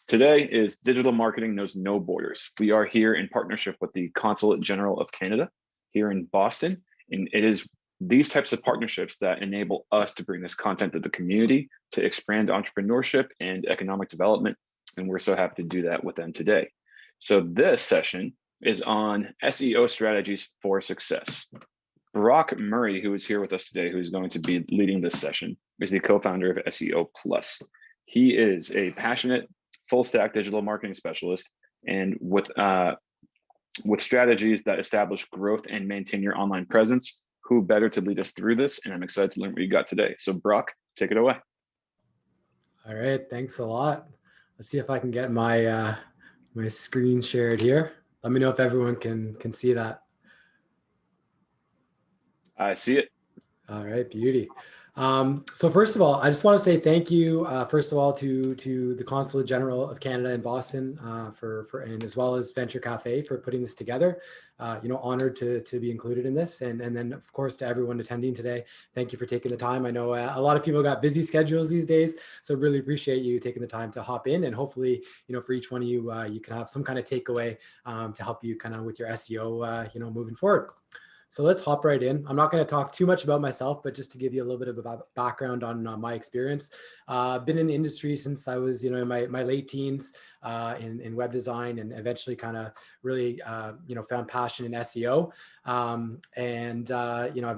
Today is Digital Marketing Knows No Borders. We are here in partnership with the Consulate General of Canada here in Boston. And it is these types of partnerships that enable us to bring this content to the community to expand entrepreneurship and economic development. And we're so happy to do that with them today. So this session is on SEO strategies for success. Brock Murray, who is here with us today, who is going to be leading this session, is the co-founder of SEO Plus. He is a passionate full stack digital marketing specialist, and with strategies that establish growth and maintain your online presence. Who better to lead us through this? And I'm excited to learn what you got today. So Brock, take it away. All right, thanks a lot. Let's see if I can get my my screen shared here. Let me know if everyone can see that. I see it. All right, beauty. So first of all, I just want to say thank you, first of all, to the Consulate General of Canada in Boston and as well as Venture Café for putting this together. Honored to be included in this, and then of course to everyone attending today. Thank you for taking the time. I know a lot of people got busy schedules these days, so really appreciate you taking the time to hop in, and hopefully, for each one of you, you can have some kind of takeaway to help you kind of with your SEO, moving forward. So let's hop right in. I'm not going to talk too much about myself, but just to give you a little bit of a background on my experience. Been in the industry since I was, in my late teens in web design, and eventually kind of really, found passion in SEO. I'm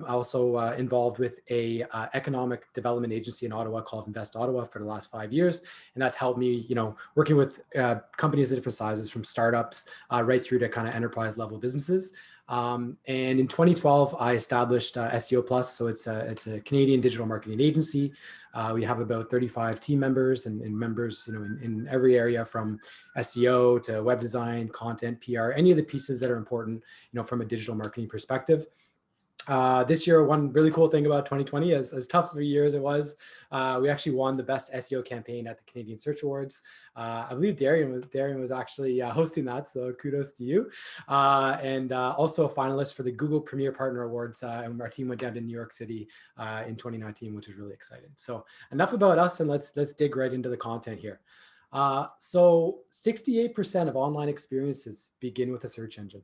also involved with a economic development agency in Ottawa called Invest Ottawa for the last 5 years. And that's helped me, working with companies of different sizes, from startups right through to kind of enterprise level businesses. And in 2012, I established SEO Plus. So it's a Canadian digital marketing agency. We have about 35 team members and members, in every area from SEO to web design, content, PR, any of the pieces that are important, from a digital marketing perspective. This year, one really cool thing about 2020, as tough of a year as it was, we actually won the best SEO campaign at the Canadian Search Awards. I believe Darian was actually hosting that, so kudos to you. And also a finalist for the Google Premier Partner Awards, and our team went down to New York City in 2019, which was really exciting. So enough about us, and let's dig right into the content here. So 68% of online experiences begin with a search engine.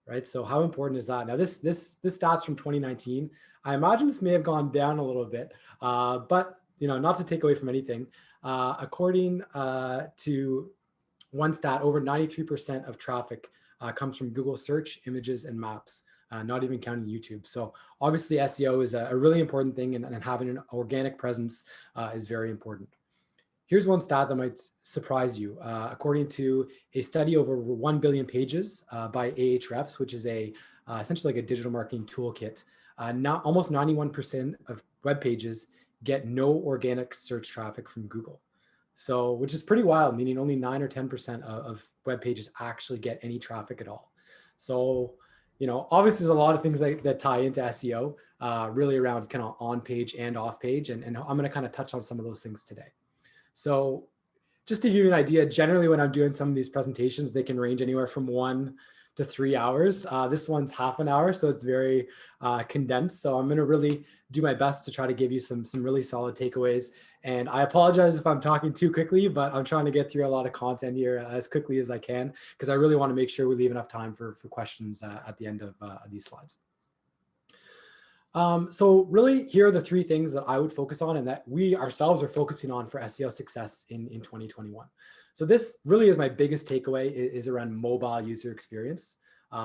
Right. So how important is that? Now, this stats from 2019. I imagine this may have gone down a little bit, but not to take away from anything. According to one stat, over 93% of traffic comes from Google search, images, and maps, not even counting YouTube. So obviously SEO is a really important thing, and having an organic presence is very important. Here's one stat that might surprise you. According to a study over 1 billion pages by Ahrefs, which is essentially like a digital marketing toolkit, almost 91% of web pages get no organic search traffic from Google. So, which is pretty wild, meaning only 9 or 10% of web pages actually get any traffic at all. So, obviously there's a lot of things that tie into SEO, really around kind of on page and off page. And I'm going to kind of touch on some of those things today. So just to give you an idea, generally when I'm doing some of these presentations, they can range anywhere from 1 to 3 hours. This one's half an hour, so it's very condensed. So I'm going to really do my best to try to give you some really solid takeaways. And I apologize if I'm talking too quickly, but I'm trying to get through a lot of content here as quickly as I can, because I really want to make sure we leave enough time for questions at the end of these slides. So really, here are the 3 things that I would focus on and that we ourselves are focusing on for SEO success in 2021. So this really is my biggest takeaway, is around mobile user experience.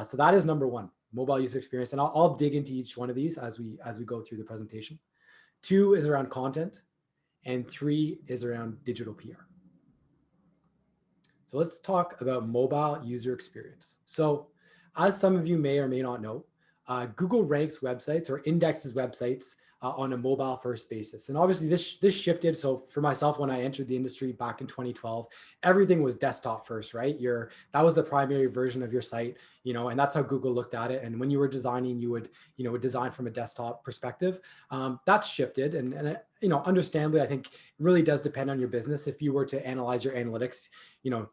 So that is number 1, mobile user experience. And I'll dig into each one of these as we go through the presentation. 2 is around content, and 3 is around digital PR. So let's talk about mobile user experience. So as some of you may or may not know, Google ranks websites or indexes websites on a mobile first basis. And obviously this shifted. So for myself, when I entered the industry back in 2012, everything was desktop first, right? That was the primary version of your site, and that's how Google looked at it. And when you were designing, you would design from a desktop perspective. That's shifted. And understandably, I think it really does depend on your business. If you were to analyze your analytics,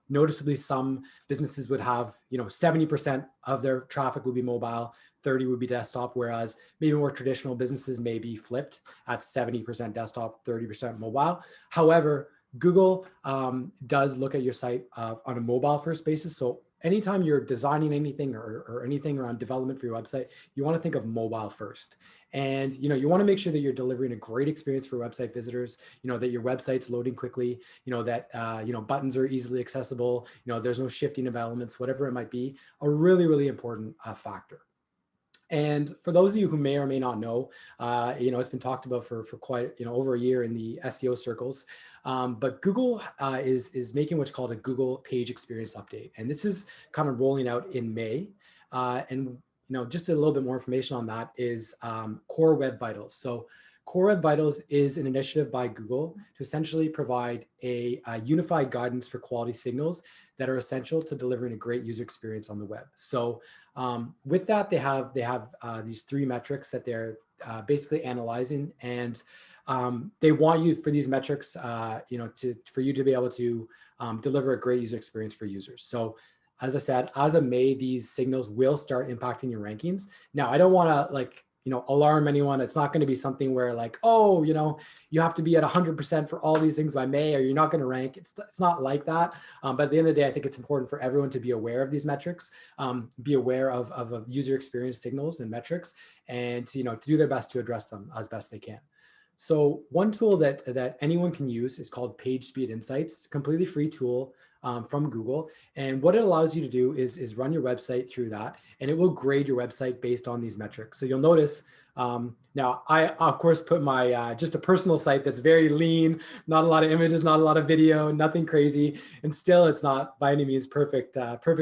noticeably some businesses would have, 70% of their traffic would be mobile, 30 would be desktop, whereas maybe more traditional businesses may be flipped at 70% desktop, 30% mobile. However, Google does look at your site on a mobile first basis. So anytime you're designing anything or anything around development for your website, you want to think of mobile first. And you want to make sure that you're delivering a great experience for website visitors, that your website's loading quickly, that buttons are easily accessible, there's no shifting of elements, whatever it might be, a really, really important factor. And for those of you who may or may not know, it's been talked about for quite, over a year in the SEO circles. But Google is making what's called a Google Page Experience Update. And this is kind of rolling out in May. And just a little bit more information on that is Core Web Vitals. So Core Web Vitals is an initiative by Google to essentially provide a unified guidance for quality signals that are essential to delivering a great user experience on the web. So with that, they have these 3 metrics that they're basically analyzing, and they want you for these metrics, for you to be able to deliver a great user experience for users. So as I said, as of May, these signals will start impacting your rankings. Now, I don't want to alarm anyone. It's not going to be something where you have to be at 100% for all these things by May, or you're not going to rank. It's not like that. But at the end of the day, I think it's important for everyone to be aware of these metrics, be aware of user experience signals and metrics, and to do their best to address them as best they can. So one tool that anyone can use is called Page Speed Insights, completely free tool from Google. And what it allows you to do is run your website through that, and it will grade your website based on these metrics. So you'll notice, now I of course put my just a personal site that's very lean, not a lot of images, not a lot of video, nothing crazy, and still it's not by any means perfect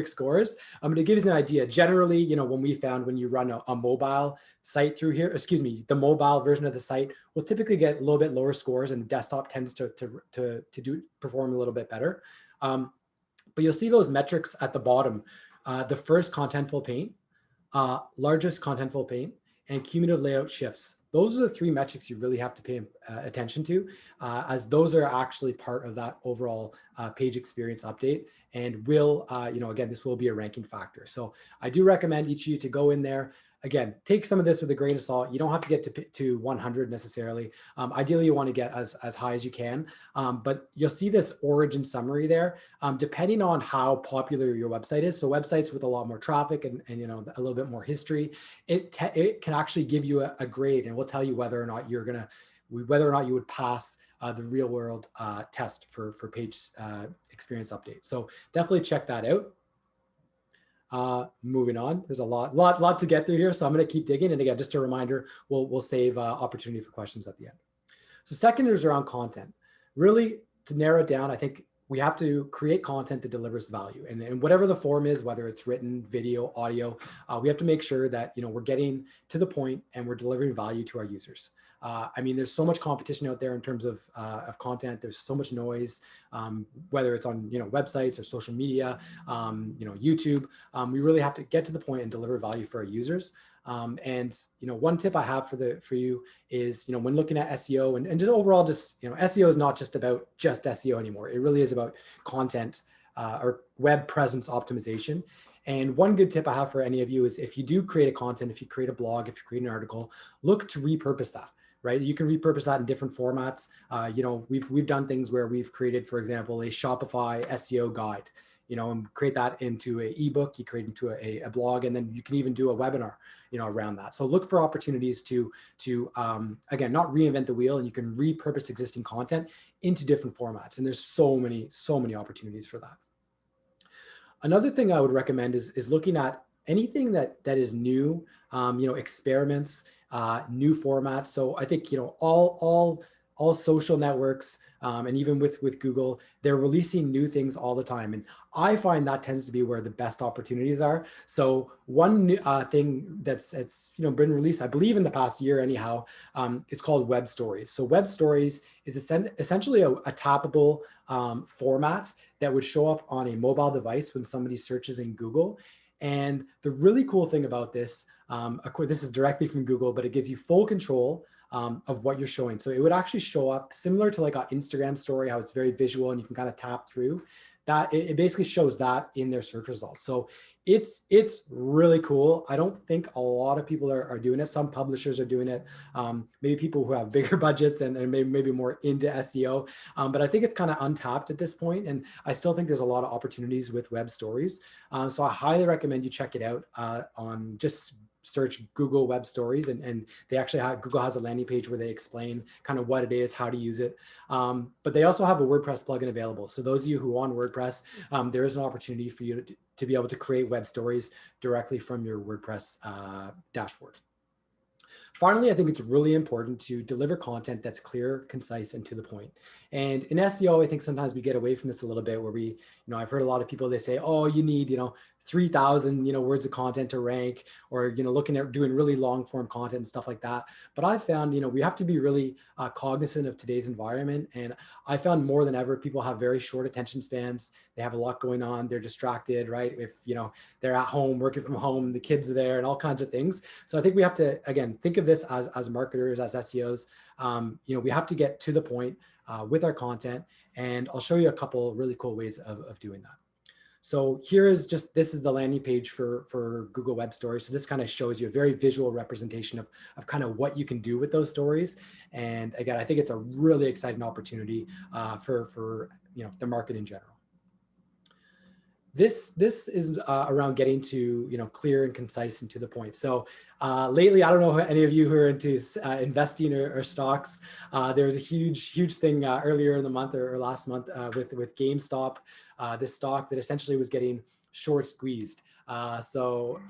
scores. I'm going to give you an idea. Generally, when you run a mobile site through here, the mobile version of the site will typically get a little bit lower scores, and the desktop tends to perform a little bit better. But you'll see those metrics at the bottom, the first contentful paint, largest contentful paint, and cumulative layout shifts. Those are the 3 metrics you really have to pay attention to, as those are actually part of that overall page experience update, and will, again, this will be a ranking factor. So I do recommend each of you to go in there. Again, take some of this with a grain of salt. You don't have to get to 100 necessarily. Ideally, you want to get as high as you can. But you'll see this origin summary there, depending on how popular your website is. So websites with a lot more traffic and a little bit more history, it can actually give you a grade, and will tell you whether or not you would pass the real world test for page experience update. So definitely check that out. Moving on, there's a lot to get through here, so I'm going to keep digging. And again, just a reminder, we'll save opportunity for questions at the end. So second is around content. Really, to narrow it down, I think we have to create content that delivers value, and whatever the form is, whether it's written, video, audio, we have to make sure that we're getting to the point and we're delivering value to our users. There's so much competition out there in terms of content. There's so much noise, whether it's on websites or social media, YouTube. We really have to get to the point and deliver value for our users. One tip I have for you is, when looking at SEO and just overall, SEO is not just about just SEO anymore. It really is about content or web presence optimization. And one good tip I have for any of you is, if you do create a content, if you create a blog, if you create an article, look to repurpose that. Right? You can repurpose that in different formats. We've done things where we've created, for example, a Shopify SEO guide, and create that into an ebook, you create into a blog, and then you can even do a webinar, around that. So look for opportunities to again, not reinvent the wheel, and you can repurpose existing content into different formats. And there's so many opportunities for that. Another thing I would recommend is looking at anything that is new, experiments, new formats. So I think, all social networks, and even with Google, they're releasing new things all the time. And I find that tends to be where the best opportunities are. So one new, thing that's been released, I believe in the past year anyhow, it's called Web Stories. So Web Stories is essentially a tappable format that would show up on a mobile device when somebody searches in Google. And the really cool thing about this, of course, this is directly from Google, but it gives you full control of what you're showing. So it would actually show up similar to like an Instagram story, how it's very visual and you can kind of tap through. that it basically shows that in their search results. So it's really cool. I don't think a lot of people are doing it. Some publishers are doing it. Maybe people who have bigger budgets and maybe more into SEO. But I think it's kind of untapped at this point. And I still think there's a lot of opportunities with web stories. So I highly recommend you check it out on just search Google Web Stories, and they actually have, Google has a landing page where they explain kind of what it is, how to use it. But they also have a WordPress plugin available. So those of you who are on WordPress, there is an opportunity for you to be able to create web stories directly from your WordPress dashboard. Finally, I think it's really important to deliver content that's clear, concise, and to the point. And in SEO, I think sometimes we get away from this a little bit where we, I've heard a lot of people, they say, oh, you need, 3,000, words of content to rank, or, looking at doing really long form content and stuff like that. But I found, we have to be really cognizant of today's environment. And I found more than ever, people have very short attention spans. They have a lot going on. They're distracted, right? If, they're at home, working from home, the kids are there and all kinds of things. So I think we have to, again, think of this as marketers, as SEOs. We have to get to the point with our content. And I'll show you a couple really cool ways of doing that. So here is this is the landing page for Google Web Stories. So this kind of shows you a very visual representation of kind of what you can do with those stories. And again, I think it's a really exciting opportunity for the market in general. This is around getting to clear and concise and to the point. So lately, I don't know any of you who are into investing or stocks. There was a huge thing earlier in the month or last month with GameStop, this stock that essentially was getting short squeezed. So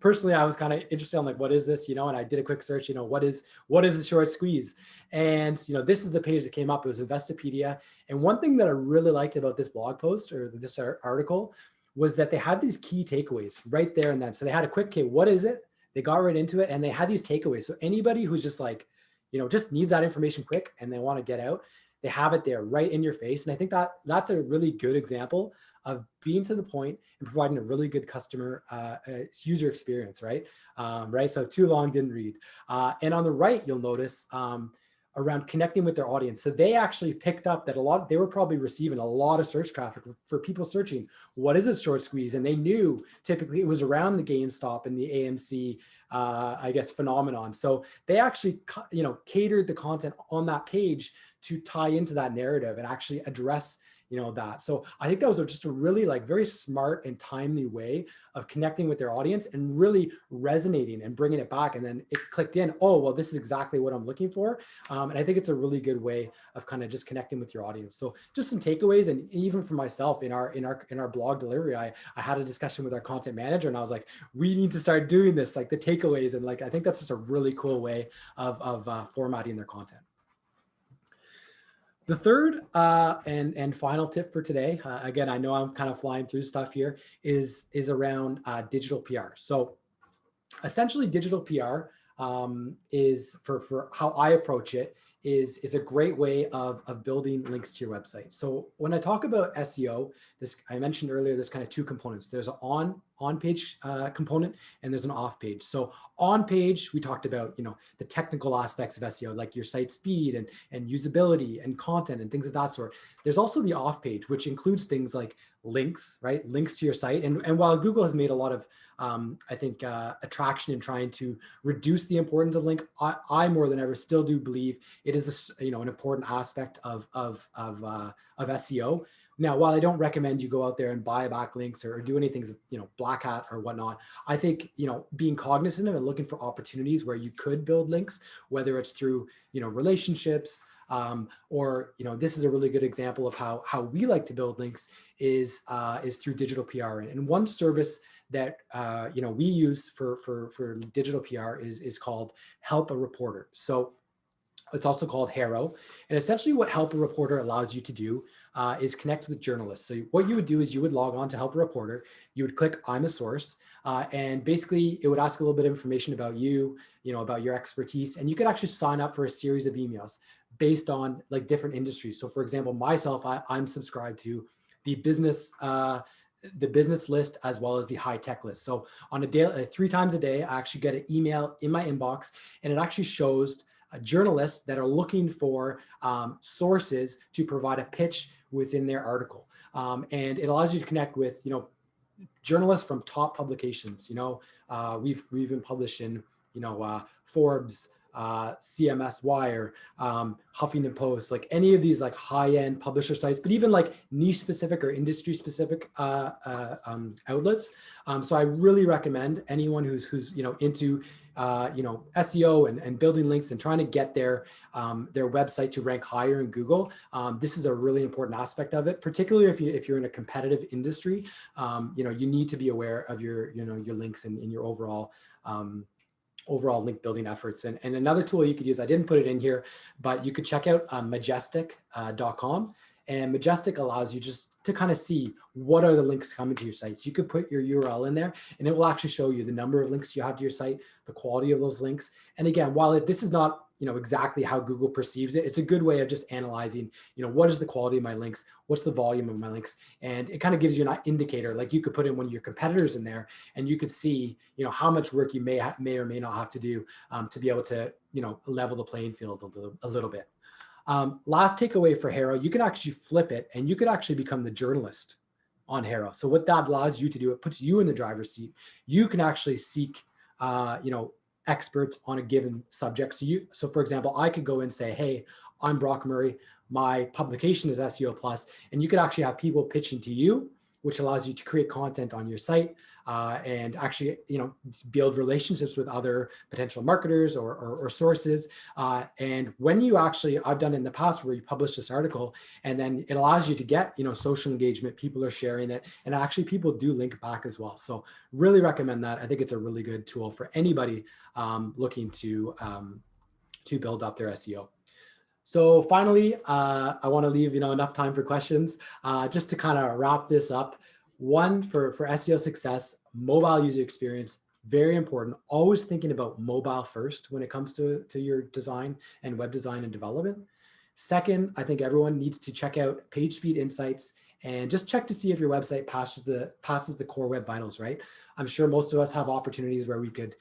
personally, I was kind of interested. I'm like, what is this? And I did a quick search. What is a short squeeze? And this is the page that came up. It was Investopedia. And one thing that I really liked about this blog post or this article was that they had these key takeaways right there and then. So they had a quick, okay, what is it? They got right into it, and they had these takeaways. So anybody who's just like, just needs that information quick and they want to get out, they have it there right in your face. And I think that that's a really good example of being to the point and providing a really good customer user experience, right? So too long, didn't read. And on the right, you'll notice around connecting with their audience. So they actually picked up that they were probably receiving a lot of search traffic for people searching, what is a short squeeze? And they knew typically it was around the GameStop and the AMC, phenomenon. So they actually, catered the content on that page to tie into that narrative and actually address that. So I think that was just a really very smart and timely way of connecting with their audience and really resonating and bringing it back. And then it clicked in, oh, well, this is exactly what I'm looking for. And I think it's a really good way of kind of just connecting with your audience. So just some takeaways. And even for myself in our blog delivery, I had a discussion with our content manager and I was like, we need to start doing this, the takeaways. And I think that's just a really cool way of formatting their content. The third and final tip for today, again, I know I'm kind of flying through stuff here, is around digital PR. So essentially digital PR is for how I approach it is a great way of building links to your website. So when I talk about SEO, I mentioned earlier, there's kind of two components. There's an on-page component and there's an off-page. So on-page, we talked about, the technical aspects of SEO, like your site speed and usability and content and things of that sort. There's also the off-page, which includes things like links, right? Links to your site. And while Google has made a lot of, attraction in trying to reduce the importance of link, I more than ever still do believe it is an important aspect of SEO. Now, while I don't recommend you go out there and buy backlinks or do anything, black hat or whatnot, I think, being cognizant of and looking for opportunities where you could build links, whether it's through, relationships, or, this is a really good example of how we like to build links is through digital PR. And one service that, we use for digital PR is called Help a Reporter. So it's also called Haro. And essentially what Help a Reporter allows you to do is connect with journalists. So what you would do is you would log on to Help a Reporter, you would click I'm a source, and basically it would ask a little bit of information about you, about your expertise, and you could actually sign up for a series of emails based on different industries. So for example, myself, I'm subscribed to the business list as well as the high tech list. So on a daily, 3 times a day, I actually get an email in my inbox, and it actually shows journalists that are looking for sources to provide a pitch within their article. And it allows you to connect with, journalists from top publications. We've been published in, Forbes, CMS Wire, Huffington Post, like any of these like high-end publisher sites, but even like niche specific or industry specific outlets. So I really recommend anyone who's into SEO and building links and trying to get their website to rank higher in Google. This is a really important aspect of it, particularly if you're in a competitive industry. You need to be aware of your links and in your overall link building efforts. And another tool you could use, I didn't put it in here, but you could check out majestic.com. And Majestic allows you just to kind of see what are the links coming to your sites. You could put your URL in there and it will actually show you the number of links you have to your site, the quality of those links. And again, while this is not exactly how Google perceives it, it's a good way of just analyzing, what is the quality of my links? What's the volume of my links? And it kind of gives you an indicator. Like you could put in one of your competitors in there and you could see, how much work you may or may not have to do to be able to, level the playing field a little bit. Last takeaway for Haro, you can actually flip it and you could actually become the journalist on Haro. So what that allows you to do, it puts you in the driver's seat. You can actually seek, experts on a given subject. So for example, I could go and say, hey, I'm Brock Murray. My publication is SEO Plus, and you could actually have people pitching to you, which allows you to create content on your site and actually, build relationships with other potential marketers or sources. And when you actually, I've done it in the past where you publish this article and then it allows you to get, social engagement, people are sharing it, and actually people do link back as well. So really recommend that. I think it's a really good tool for anybody looking to build up their SEO. So finally, I want to leave enough time for questions. Just to kind of wrap this up, one, for SEO success, mobile user experience, very important. Always thinking about mobile first when it comes to your design and web design and development. Second, I think everyone needs to check out page speed insights and just check to see if your website passes the core web vitals, right? I'm sure most of us have opportunities where we could,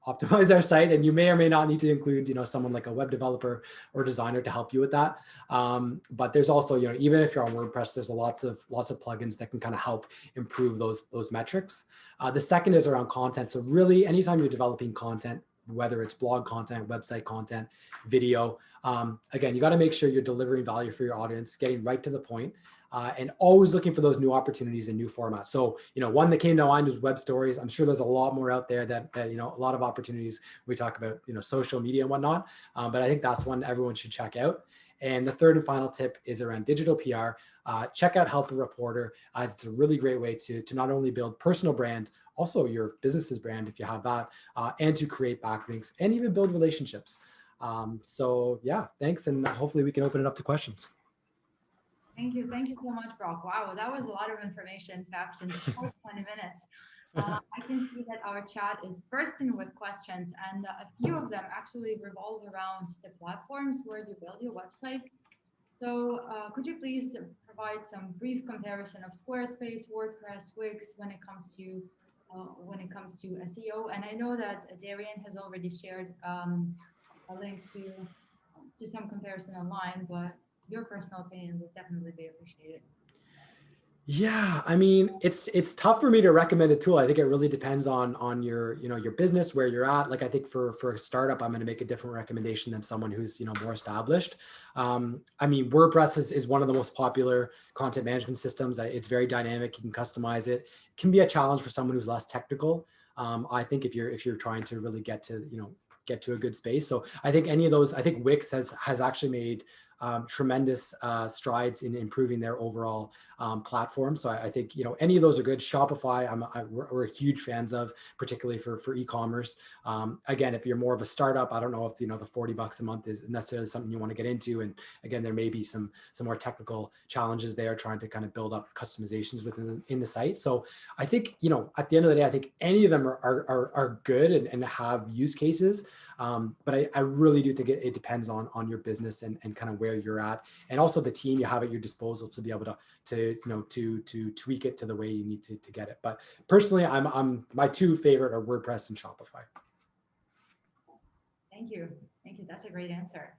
optimize our site, and you may or may not need to include, someone like a web developer or designer to help you with that. But there's also, even if you're on WordPress, there's lots of plugins that can kind of help improve those metrics. The second is around content. So really, anytime you're developing content, whether it's blog content, website content, video, again, you got to make sure you're delivering value for your audience, getting right to the point. And always looking for those new opportunities and new formats. So, one that came to mind was web stories. I'm sure there's a lot more out there that a lot of opportunities. We talk about, social media and whatnot, but I think that's one everyone should check out. And the third and final tip is around digital PR. Check out Help a Reporter. It's a really great way to not only build personal brand, also your business's brand if you have that, and to create backlinks and even build relationships. So yeah, thanks. And hopefully we can open it up to questions. Thank you so much, Brock. Wow, that was a lot of information, facts in 20 minutes. I can see that our chat is bursting with questions, and a few of them actually revolve around the platforms where you build your website. So could you please provide some brief comparison of Squarespace, WordPress, Wix when it comes to SEO? And I know that Darian has already shared a link to some comparison online, but your personal opinion would definitely be appreciated. Yeah, I mean, it's tough for me to recommend a tool. I think it really depends on your your business, where you're at. Like I think for a startup, I'm going to make a different recommendation than someone who's more established. I mean, WordPress is one of the most popular content management systems. It's very dynamic. You can customize it. It can be a challenge for someone who's less technical. I think if you're trying to really get to a good space. So I think any of those. I think Wix has actually made tremendous strides in improving their overall platform. So I think any of those are good. Shopify, we're huge fans of, particularly for e-commerce. Again, if you're more of a startup, I don't know if the $40 a month is necessarily something you want to get into. And again, there may be some more technical challenges there, trying to kind of build up customizations within the site. So I think at the end of the day, I think any of them are good and have use cases. But I really do think it depends on your business and kind of where you're at, and also the team you have at your disposal to be able to tweak it to the way you need to get it. But personally, my two favorite are WordPress and Shopify. Thank you. That's a great answer.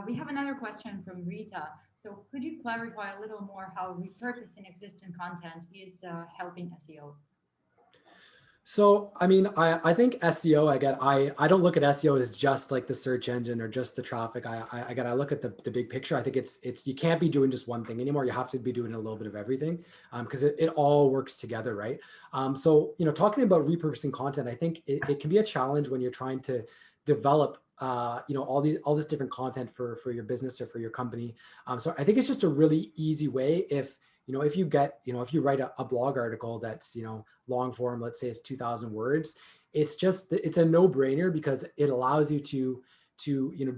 We have another question from Rita. So could you clarify a little more how repurposing existing content is helping SEO? So, I mean, I think SEO, I don't look at SEO as just like the search engine or just the traffic. I look at the big picture. I think it's, you can't be doing just one thing anymore. You have to be doing a little bit of everything because it all works together, right? So, talking about repurposing content, I think it can be a challenge when you're trying to develop, all this different content for your business or for your company. So I think it's just a really easy way if you write a blog article that's, long form, let's say it's 2,000 words, it's a no-brainer because it allows you to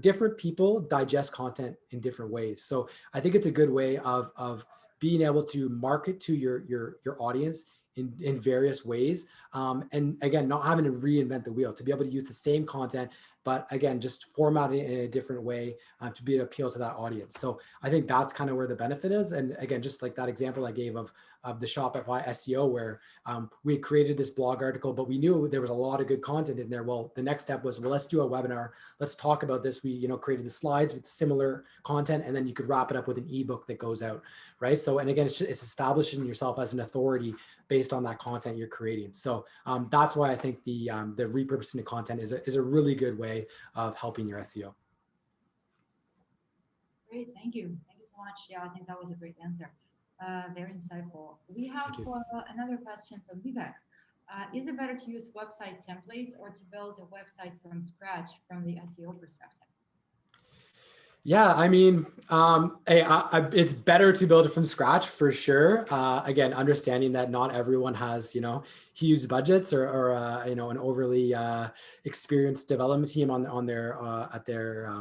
different people digest content in different ways. So I think it's a good way of being able to market to your audience in various ways. And again, not having to reinvent the wheel, to be able to use the same content, but again, just format it in a different way to be able to appeal to that audience. So I think that's kind of where the benefit is. And again, just like that example I gave of the Shopify SEO, where we had created this blog article, but we knew there was a lot of good content in there. Well, the next step was, well, let's do a webinar. Let's talk about this. We, created the slides with similar content, and then you could wrap it up with an ebook that goes out, right? So, and again, it's establishing yourself as an authority based on that content you're creating. So that's why I think the repurposing the content is a really good way of helping your SEO. Great, thank you. Thank you so much. Yeah, I think that was a great answer. Very insightful. We have another question from Vivek. Is it better to use website templates or to build a website from scratch from the SEO perspective? Yeah, I mean, it's better to build it from scratch for sure. Again, understanding that not everyone has, huge budgets or an overly experienced development team on their at their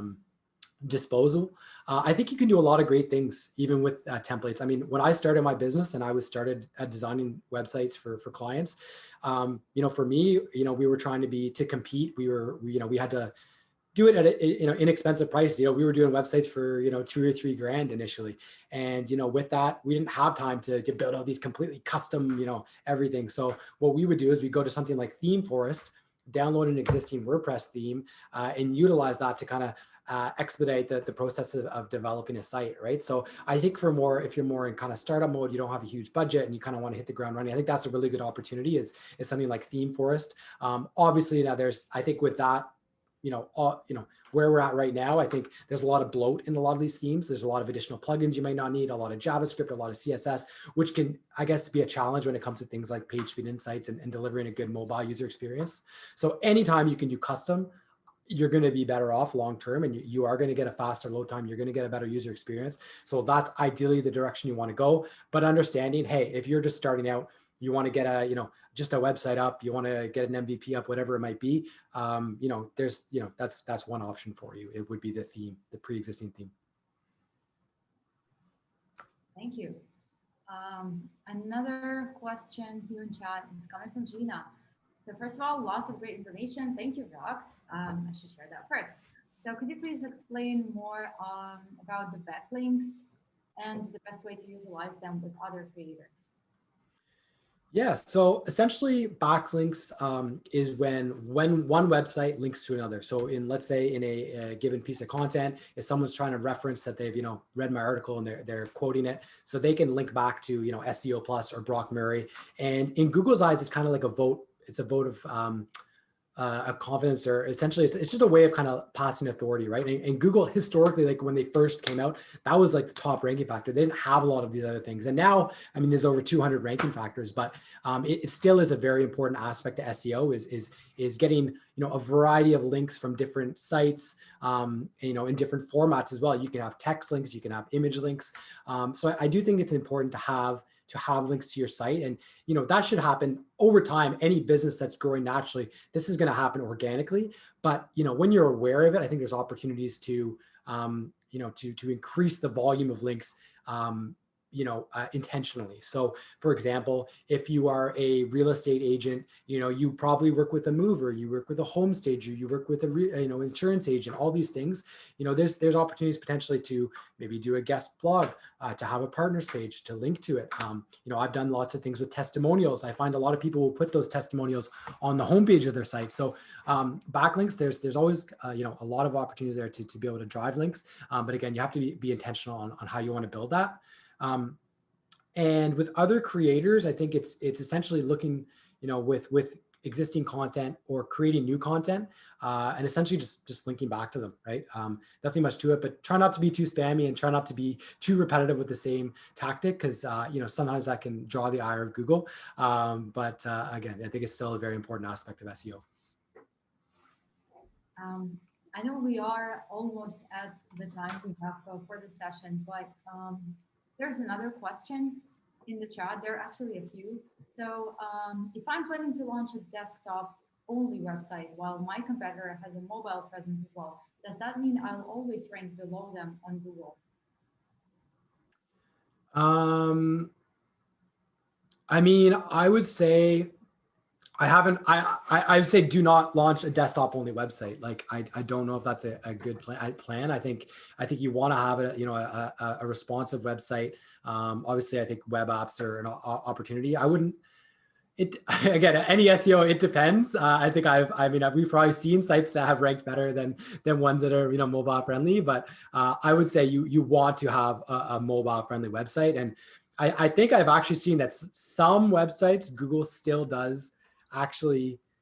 disposal. I think you can do a lot of great things even with templates. I mean, when I started my business and I started designing websites for clients, for me, we were trying to compete. We had to do it at a, inexpensive price. We were doing websites for, $2 or $3 grand initially. And, with that, we didn't have time to build out these completely custom, everything. So what we would do is we go to something like Theme Forest, download an existing WordPress theme and utilize that to kind of expedite the process of developing a site, right? So I think if you're more in kind of startup mode, you don't have a huge budget and you kind of want to hit the ground running, I think that's a really good opportunity is something like Theme Forest. Obviously now I think with that, where we're at right now, I think there's a lot of bloat in a lot of these themes. There's a lot of additional plugins you might not need, a lot of JavaScript, a lot of CSS, which can, I guess, be a challenge when it comes to things like page speed insights and delivering a good mobile user experience. So anytime you can do custom, you're going to be better off long-term, and you are going to get a faster load time. You're going to get a better user experience. So that's ideally the direction you want to go. But understanding, hey, if you're just starting out, you want to get just a website up, you want to get an MVP up, whatever it might be, that's one option for you. It would be the theme, the pre-existing theme. Thank you. Another question here in chat is coming from Gina. So first of all, lots of great information. Thank you, Brock. I should share that first. So could you please explain more about the backlinks and the best way to utilize them with other creators? Yeah, so essentially backlinks is when one website links to another. So let's say in a given piece of content, if someone's trying to reference that they've read my article and they're quoting it, so they can link back to seoplus or Brock Murray. And in Google's eyes, it's kind of like a vote. It's a vote of confidence, or essentially it's just a way of kind of passing authority, right? And Google historically, like when they first came out, that was like the top ranking factor. They didn't have a lot of these other things. And now, I mean, there's over 200 ranking factors, but it still is a very important aspect to SEO is getting, a variety of links from different sites, in different formats as well. You can have text links, you can have image links. So I do think it's important to have links to your site. And, that should happen over time. Any business that's growing naturally, this is going to happen organically. But, when you're aware of it, I think there's opportunities to increase the volume of links, intentionally. So for example, if you are a real estate agent, you probably work with a mover, you work with a home stager, you work with a insurance agent, all these things, there's opportunities potentially to maybe do a guest blog, to have a partners page, to link to it. I've done lots of things with testimonials. I find a lot of people will put those testimonials on the homepage of their site. So backlinks, there's always, a lot of opportunities there to be able to drive links. But again, you have to be intentional on how you want to build that. And with other creators, I think it's essentially looking, with existing content or creating new content, and essentially just linking back to them, right? Nothing much to it, but try not to be too spammy and try not to be too repetitive with the same tactic, because sometimes that can draw the ire of Google. But again, I think it's still a very important aspect of SEO. I know we are almost at the time we have for the session, but there's another question in the chat. There are actually a few. So if I'm planning to launch a desktop-only website while my competitor has a mobile presence as well, does that mean I'll always rank below them on Google? I mean, I would say I would say do not launch a desktop only website. Like, I don't know if that's a good plan. I think you want to have a responsive website. Obviously I think web apps are an opportunity. I wouldn't, again, any SEO, it depends. I think we've probably seen sites that have ranked better than ones that are, mobile friendly, but I would say you want to have a mobile friendly website. And I think I've actually seen that some websites, Google still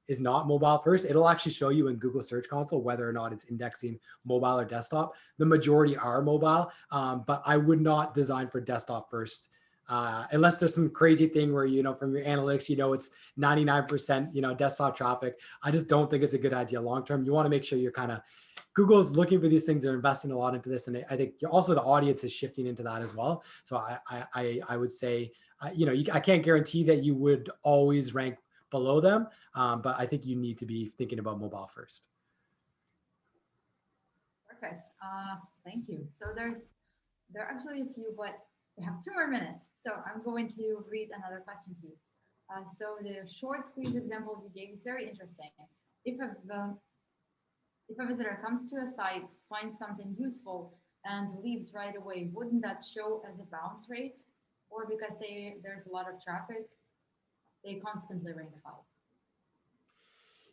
is not mobile first. It'll actually show you in Google Search Console whether or not it's indexing mobile or desktop. The majority are mobile, but I would not design for desktop first, unless there's some crazy thing where, from your analytics, it's 99%, desktop traffic. I just don't think it's a good idea long-term. You want to make sure you're Google's looking for these things. They're investing a lot into this. And I think also the audience is shifting into that as well. So I would say, I can't guarantee that you would always rank below them, but I think you need to be thinking about mobile first. Perfect. Thank you. So there are actually a few, but we have 2 more minutes. So I'm going to read another question to you. So the short squeeze example you gave is very interesting. If a visitor comes to a site, finds something useful, and leaves right away, wouldn't that show as a bounce rate? Or because there's a lot of traffic, they constantly rank high?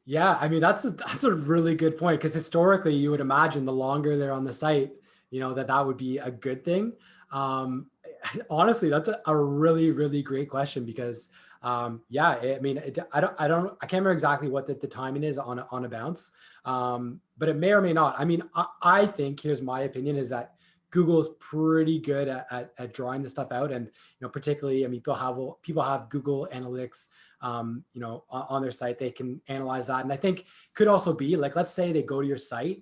Yeah, I mean, that's a really good point, because historically you would imagine the longer they're on the site, that would be a good thing. Honestly, that's a really, really great question, because yeah, I mean, I can't remember exactly what the timing is on a bounce, but it may or may not. I mean, I think, here's my opinion, is that Google is pretty good at drawing this stuff out. And, particularly, I mean, people have Google Analytics, on their site. They can analyze that. And I think could also be like, let's say they go to your site,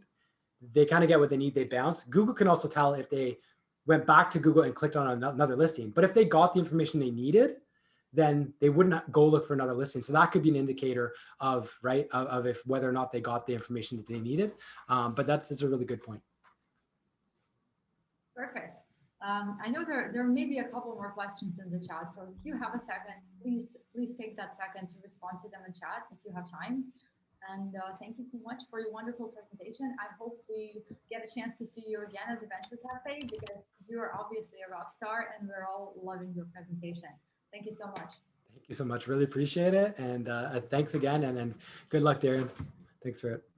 they kind of get what they need, they bounce. Google can also tell if they went back to Google and clicked on another listing. But if they got the information they needed, then they wouldn't go look for another listing. So that could be an indicator of if whether or not they got the information that they needed. But it's a really good point. Perfect. I know there may be a couple more questions in the chat. So if you have a second, please take that second to respond to them in chat if you have time. And thank you so much for your wonderful presentation. I hope we get a chance to see you again at the Venture Cafe, because you are obviously a rock star and we're all loving your presentation. Thank you so much. Thank you so much. Really appreciate it. And thanks again. And good luck, Darren. Thanks for it.